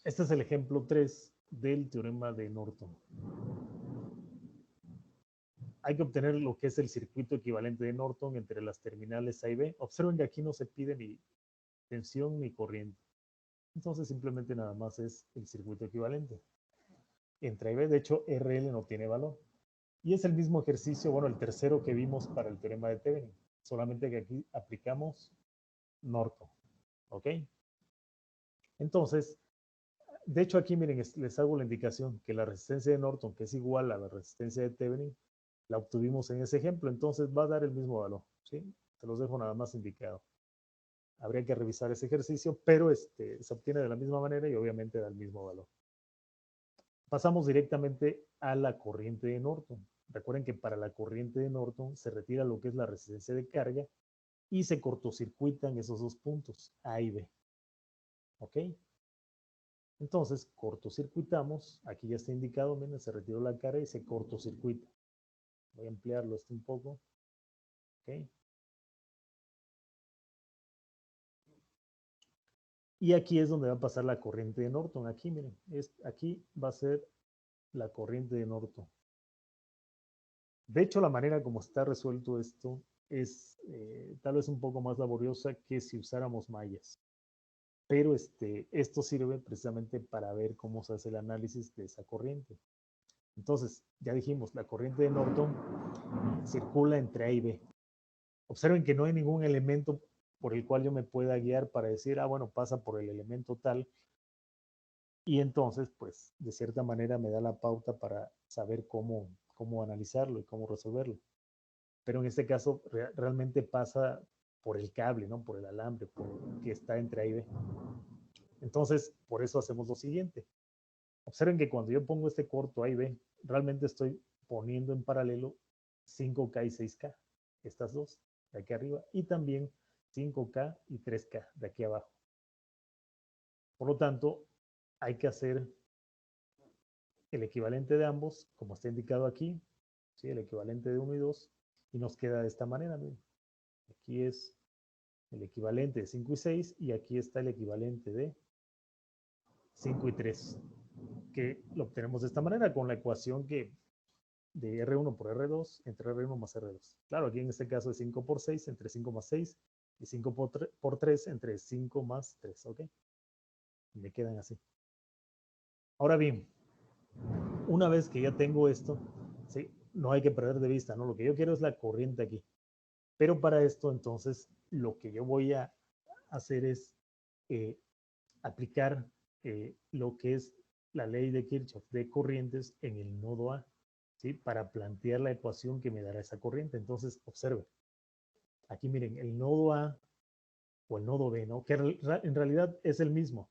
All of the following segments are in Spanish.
Este es el ejemplo 3 del teorema de Norton. Hay que obtener lo que es el circuito equivalente de Norton entre las terminales A y B. Observen que aquí no se pide ni tensión ni corriente. Entonces simplemente nada más es el circuito equivalente entre A y B. De hecho, RL no tiene valor. Y es el mismo ejercicio, bueno, el tercero que vimos para el teorema de Thevenin, solamente que aquí aplicamos Norton. ¿Ok? Entonces, de hecho aquí miren, les hago la indicación que la resistencia de Norton, que es igual a la resistencia de Thevenin, la obtuvimos en ese ejemplo, entonces va a dar el mismo valor. ¿Sí? Se los dejo nada más indicado. Habría que revisar ese ejercicio, pero se obtiene de la misma manera y obviamente da el mismo valor. Pasamos directamente a la corriente de Norton. Recuerden que para la corriente de Norton se retira lo que es la resistencia de carga y se cortocircuitan esos dos puntos, A y B. ¿Ok? Entonces, cortocircuitamos, aquí ya está indicado, miren, se retiró la carga y se cortocircuita. Voy a ampliarlo esto un poco. ¿Ok? Y aquí es donde va a pasar la corriente de Norton. Aquí, miren, aquí va a ser la corriente de Norton. De hecho, la manera como está resuelto esto es tal vez un poco más laboriosa que si usáramos mallas. Pero esto sirve precisamente para ver cómo se hace el análisis de esa corriente. Entonces, ya dijimos, la corriente de Norton circula entre A y B. Observen que no hay ningún elemento por el cual yo me pueda guiar para decir, ah, bueno, pasa por el elemento tal. Y entonces, pues, de cierta manera me da la pauta para saber cómo analizarlo y cómo resolverlo. Pero en este caso realmente pasa por el cable, ¿no? Por el alambre, que está entre A y B. Entonces, por eso hacemos lo siguiente. Observen que cuando yo pongo este corto A y B, realmente estoy poniendo en paralelo 5K y 6K, estas dos de aquí arriba, y también 5K y 3K de aquí abajo. Por lo tanto, hay que hacer el equivalente de ambos, como está indicado aquí, ¿sí? El equivalente de 1 y 2, y nos queda de esta manera. Miren. Aquí es el equivalente de 5 y 6, y aquí está el equivalente de 5 y 3, que lo obtenemos de esta manera con la ecuación que de R1 por R2 entre R1 más R2. Claro, aquí en este caso es 5 por 6 entre 5 más 6 y 5 por 3 entre 5 más 3, ¿ok? Y me quedan así. Ahora bien, una vez que ya tengo esto, ¿sí? No hay que perder de vista, ¿no? Lo que yo quiero es la corriente aquí. Pero para esto, entonces, lo que yo voy a hacer es eh, aplicar lo que es la ley de Kirchhoff de corrientes en el nodo A, ¿sí? Para plantear la ecuación que me dará esa corriente. Entonces, observen. Aquí miren, el nodo A o el nodo B, ¿no? Que en realidad es el mismo.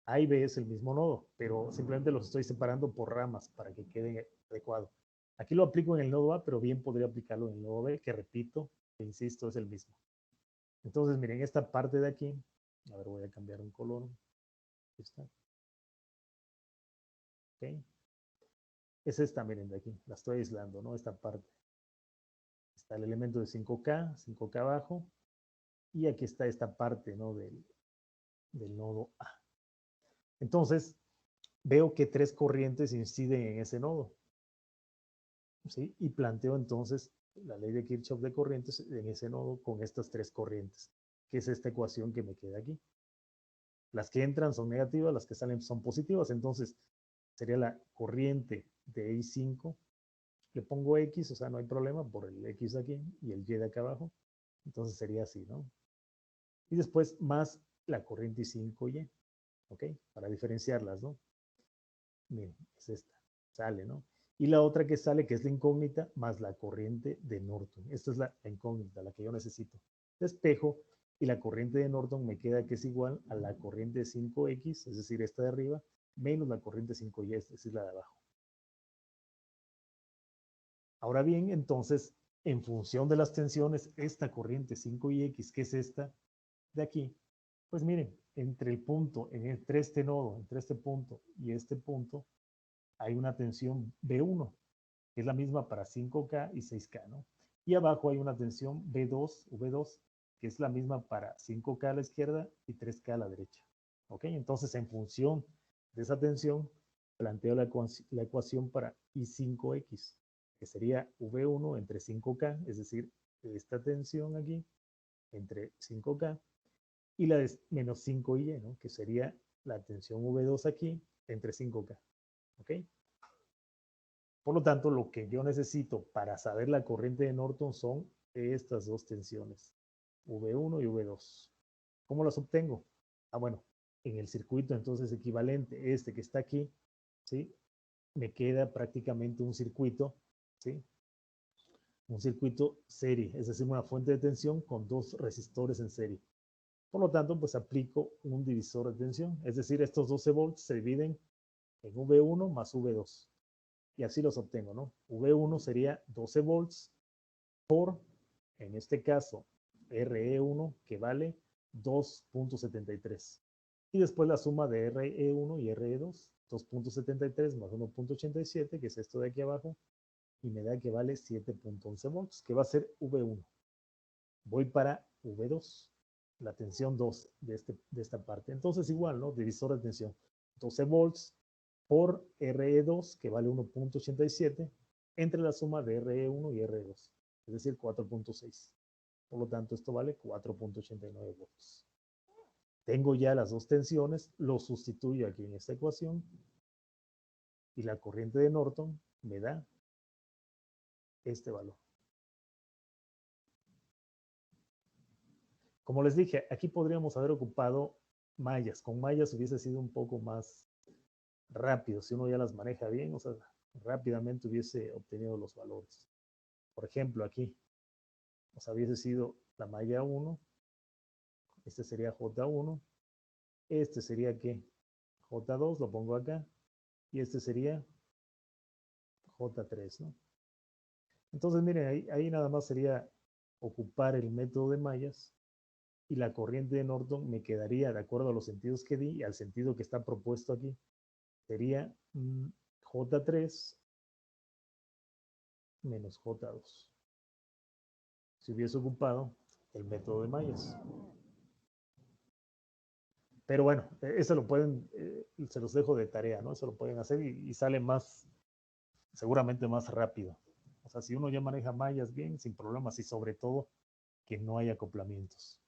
A y B es el mismo nodo, pero simplemente los estoy separando por ramas para que quede adecuado. Aquí lo aplico en el nodo A, pero bien podría aplicarlo en el nodo B, que repito, que insisto, es el mismo. Entonces, miren, esta parte de aquí, a ver, voy a cambiar un color. Aquí está. ¿Ok? Es esta, miren, de aquí, la estoy aislando, ¿no? Esta parte. Está el elemento de 5K, 5K abajo, y aquí está esta parte, ¿no? Del nodo A. Entonces, veo que tres corrientes inciden en ese nodo, ¿sí? Y planteo entonces la ley de Kirchhoff de corrientes en ese nodo con estas tres corrientes, que es esta ecuación que me queda aquí. Las que entran son negativas, las que salen son positivas, entonces sería la corriente de I5, le pongo X, o sea, no hay problema por el X aquí y el Y de acá abajo, entonces sería así, ¿no? Y después más la corriente I5Y, ¿ok? Para diferenciarlas, ¿no? Miren, es esta, sale, ¿no? Y la otra que sale, que es la incógnita, más la corriente de Norton. Esta es la incógnita, la que yo necesito. Despejo y la corriente de Norton me queda que es igual a la corriente 5X, es decir, esta de arriba, menos la corriente 5Y, es decir, la de abajo. Ahora bien, entonces, en función de las tensiones, esta corriente 5X, que es esta de aquí, pues miren, entre el punto, entre este nodo, entre este punto y este punto, hay una tensión B1, que es la misma para 5K y 6K, ¿no? Y abajo hay una tensión B2, V2, que es la misma para 5K a la izquierda y 3K a la derecha. ¿Ok? Entonces, en función de esa tensión, planteo la ecuación para I5X, que sería V1 entre 5K, es decir, esta tensión aquí entre 5K, y la de menos 5Y, ¿no? Que sería la tensión V2 aquí entre 5K. ¿Ok? Por lo tanto, lo que yo necesito para saber la corriente de Norton son estas dos tensiones, V1 y V2. ¿Cómo las obtengo? Ah, bueno, en el circuito entonces equivalente, este que está aquí, ¿sí? Me queda prácticamente un circuito, ¿sí? Un circuito serie, es decir, una fuente de tensión con dos resistores en serie. Por lo tanto, pues aplico un divisor de tensión, es decir, estos 12 volts se dividen en V1 más V2. Y así los obtengo, ¿no? V1 sería 12 volts por, en este caso, RE1, que vale 2.73. Y después la suma de RE1 y RE2, 2.73 más 1.87, que es esto de aquí abajo, y me da que vale 7.11 volts, que va a ser V1. Voy para V2, la tensión 2 de esta parte. Entonces igual, ¿no? Divisor de tensión. 12 volts por RE2, que vale 1.87, entre la suma de RE1 y RE2, es decir, 4.6. Por lo tanto, esto vale 4.89 volts. Tengo ya las dos tensiones, lo sustituyo aquí en esta ecuación y la corriente de Norton me da este valor. Como les dije, aquí podríamos haber ocupado mallas. Con mallas hubiese sido un poco más rápido. Si uno ya las maneja bien, o sea, rápidamente hubiese obtenido los valores. Por ejemplo, aquí, o sea, hubiese sido la malla 1, este sería J1, este sería ¿qué? J2, lo pongo acá, y este sería J3, ¿no? Entonces, miren, ahí nada más sería ocupar el método de mallas y la corriente de Norton me quedaría, de acuerdo a los sentidos que di y al sentido que está propuesto aquí, sería J3 menos J2. Si hubiese ocupado el método de mallas. Pero bueno, eso lo pueden, se los dejo de tarea, ¿no? Eso lo pueden hacer y sale más, seguramente más rápido. O sea, si uno ya maneja mallas bien, sin problemas y sobre todo que no hay acoplamientos.